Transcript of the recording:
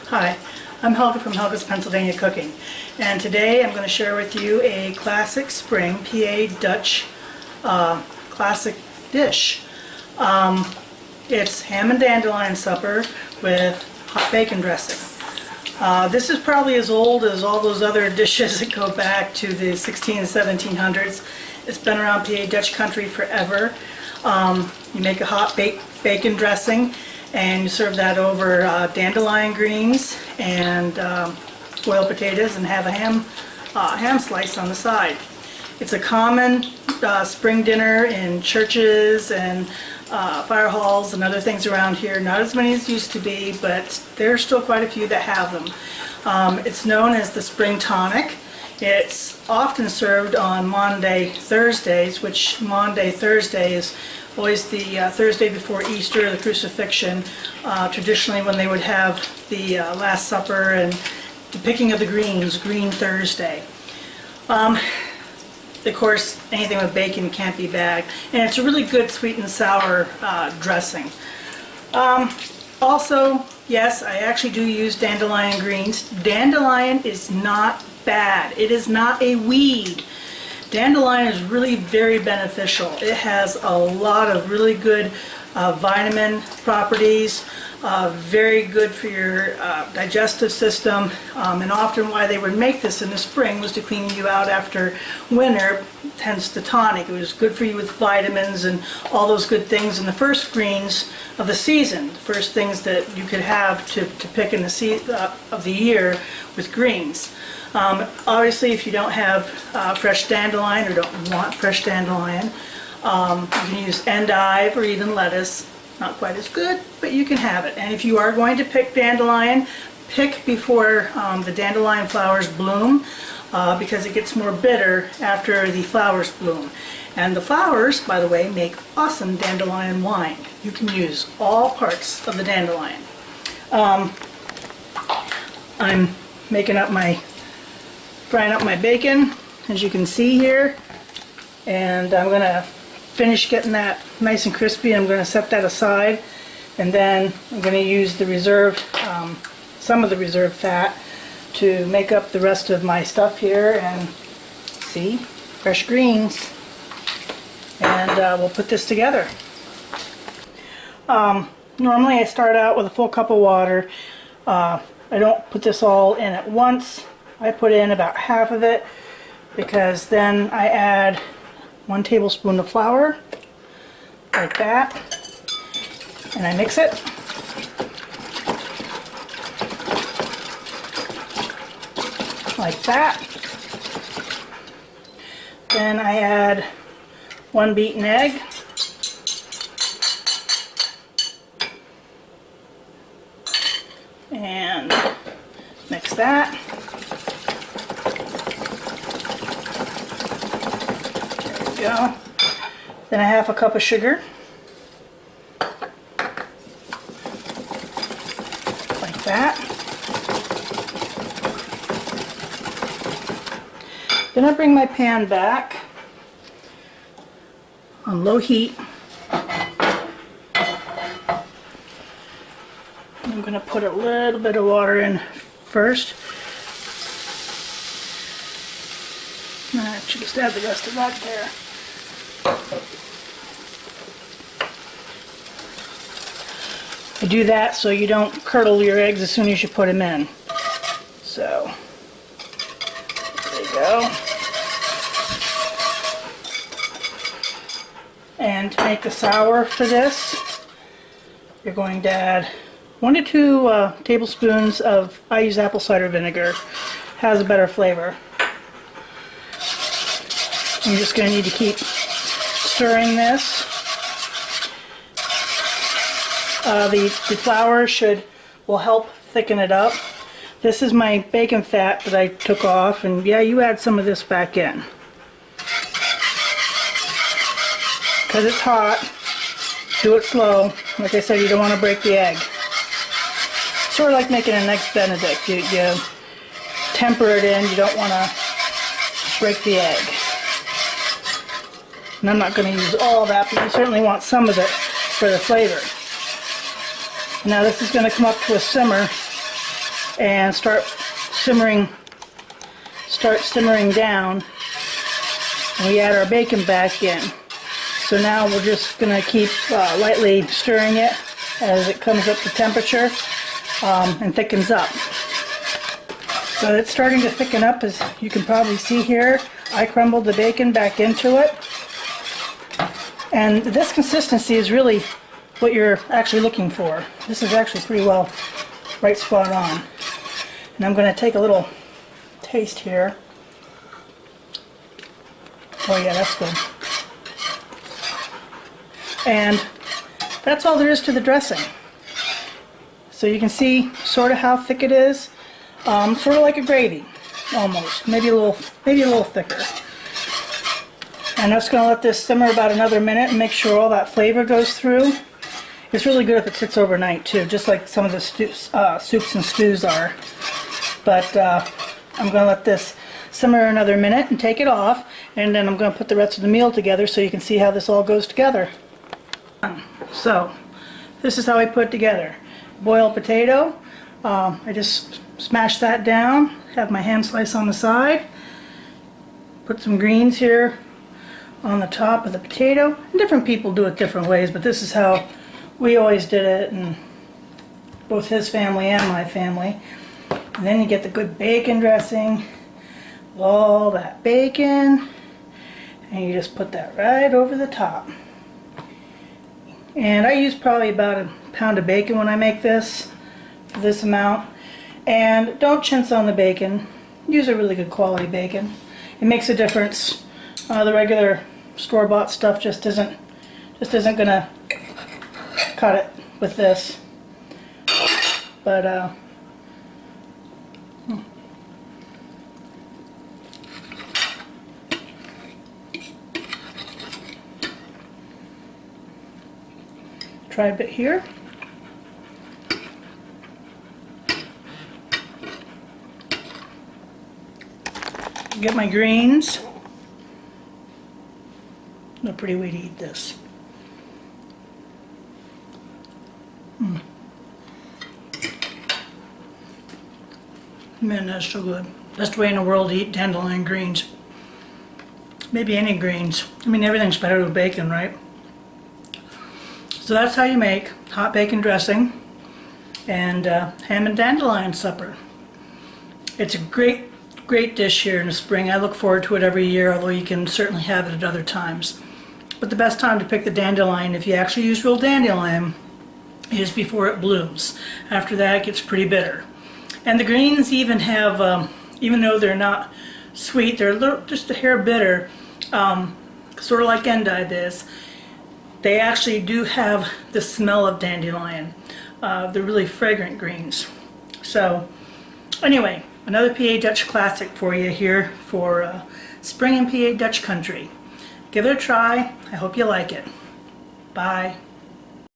Hi, I'm Helga from Helga's Pennsylvania Cooking, and today I'm going to share with you a classic spring PA Dutch classic dish. It's ham and dandelion supper with hot bacon dressing. This is probably as old as all those other dishes that go back to the 1600s and 1700s. It's been around PA Dutch country forever. You make a hot bacon dressing and you serve that over dandelion greens and boiled potatoes and have a ham slice on the side. It's a common spring dinner in churches and fire halls and other things around here. Not as many as used to be, but there's still quite a few that have them. It's known as the spring tonic. It's often served on Maundy Thursdays, which Maundy Thursday is always the Thursday before Easter, the crucifixion, traditionally when they would have the Last Supper and the picking of the greens, Green Thursday. Of course, anything with bacon can't be bad, and it's a really good sweet and sour dressing. Also, yes, I actually do use dandelion greens. Dandelion is not bad. It is not a weed. Dandelion is really very beneficial. It has a lot of really good vitamin properties, very good for your digestive system, and often why they would make this in the spring was to clean you out after winter, hence the tonic. It was good for you with vitamins and all those good things in the first greens of the season, the first things that you could have to pick in the of the year with greens. Obviously, if you don't have fresh dandelion or don't want fresh dandelion, you can use endive or even lettuce. Not quite as good, but you can have it. And if you are going to pick dandelion, pick before the dandelion flowers bloom, because it gets more bitter after the flowers bloom. And the flowers, by the way, make awesome dandelion wine. You can use all parts of the dandelion. I'm frying up my bacon, as you can see here, and I'm going to finish getting that nice and crispy. I'm going to set that aside, and then I'm going to use the reserved, some of the reserved fat to make up the rest of my stuff here. And see, fresh greens, and we'll put this together. Normally I start out with a full cup of water. I don't put this all in at once. I put in about half of it, because then I add 1 tablespoon of flour, like that, and I mix it. Like that. Then I add 1 beaten egg. And mix that. Go. Then a half a cup of sugar, like that. Then I bring my pan back on low heat. I'm going to put a little bit of water in first. I should just add the rest of that there. I do that so you don't curdle your eggs as soon as you put them in. So, there you go. And to make the sour for this, you're going to add 1 to 2 tablespoons of, I use apple cider vinegar, has a better flavor. You're just going to need to keep stirring this. The flour will help thicken it up. This is my bacon fat that I took off, and yeah, you add some of this back in. Because it's hot, do it slow. Like I said, you don't want to break the egg. Sort of like making an egg Benedict. You temper it in, you don't want to break the egg. And I'm not going to use all that, but you certainly want some of it for the flavor. Now this is going to come up to a simmer and start simmering down. And we add our bacon back in. So now we're just going to keep lightly stirring it as it comes up to temperature and thickens up. So it's starting to thicken up, as you can probably see here. I crumbled the bacon back into it. And this consistency is really what you're actually looking for. This is actually pretty well right spot on. And I'm going to take a little taste here. Oh yeah, that's good. And that's all there is to the dressing. So you can see sort of how thick it is. Sort of like a gravy, almost. Maybe a little thicker. And I'm just going to let this simmer about another minute and make sure all that flavor goes through. It's really good if it sits overnight too, just like some of the soups and stews are. But I'm going to let this simmer another minute and take it off, and then I'm going to put the rest of the meal together so you can see how this all goes together. So this is how I put it together. Boiled potato. I just smash that down, have my hand slice on the side, put some greens here on the top of the potato. And different people do it different ways, but this is how we always did it, and both his family and my family. And then you get the good bacon dressing, all that bacon, and you just put that right over the top. And I use probably about a pound of bacon when I make this, for this amount. And don't chintz on the bacon. Use a really good quality bacon. It makes a difference. The regular store-bought stuff just isn't gonna cut it with this. But try a bit here. Get my greens. No pretty way to eat this. Man, that's so good. Best way in the world to eat dandelion greens. Maybe any greens. I mean, everything's better with bacon, right? So that's how you make hot bacon dressing and ham and dandelion supper. It's a great dish here in the spring. I look forward to it every year, although you can certainly have it at other times. But the best time to pick the dandelion, if you actually use real dandelion, is before it blooms. After that, it gets pretty bitter. And the greens even have, even though they're not sweet, they're just a hair bitter, sort of like endive is. They actually do have the smell of dandelion. They're really fragrant greens. So, anyway, another PA Dutch classic for you here for spring in PA Dutch country. Give it a try. I hope you like it. Bye.